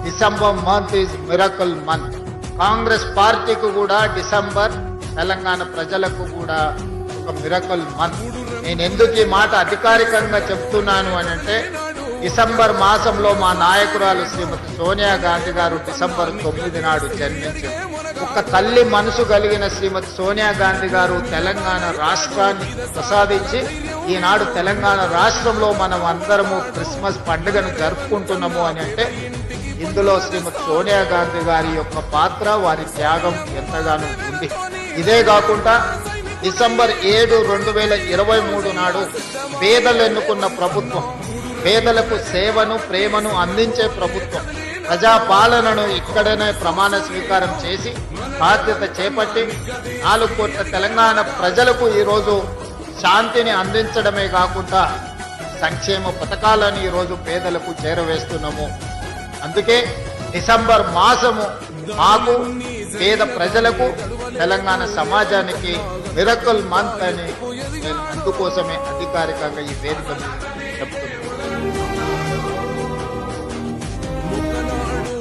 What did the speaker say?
December month is miracle month. Congress పార్టీకి కూడా December, Telangana ప్రజలకు కూడా ఒక మిరకల్ మంత్. నేను ఎందుకు ఈ మాట అధికారికంగా చెప్తున్నాను అని అంటే, డిసెంబర్ మాసంలో మా నాయకురాలు శ్రీమతి సోనియా గాంధీ గారు డిసెంబర్ 9 నాడు జన్మించారు. ఒక తల్లి మనసు కలిగిన శ్రీమతి సోనియా గాంధీ గారు తెలంగాణ రాష్ట్రాన్ని ప్రసాదించి, ఈనాడు తెలంగాణ రాష్ట్రంలో మనం అందరము క్రిస్మస్ పండుగను జరుపుకుంటున్నాము అని అంటే, ఇందులో శ్రీమతి సోనియా గాంధీ గారి యొక్క పాత్ర, వారి త్యాగం ఎంతగానో ఉంది. ఇదే కాకుండా డిసెంబర్ 7, 2023 నాడు పేదలు ఎన్నుకున్న ప్రభుత్వం, పేదలకు సేవను, ప్రేమను అందించే ప్రభుత్వం, ప్రజాపాలనను ఇక్కడనే ప్రమాణ స్వీకారం చేసి బాధ్యత చేపట్టి 4 కోట్ల తెలంగాణ ప్రజలకు ఈరోజు శాంతిని అందించడమే కాకుండా సంక్షేమ పథకాలను ఈరోజు పేదలకు చేరవేస్తున్నాము. అందుకే డిసెంబర్ మాసము మాకు, పేద ప్రజలకు, తెలంగాణ సమాజానికి మిరకల్ మంత్ అని నేను అందుకోసమే అధికారికంగా ఈ వేదిక చెప్తున్నాను.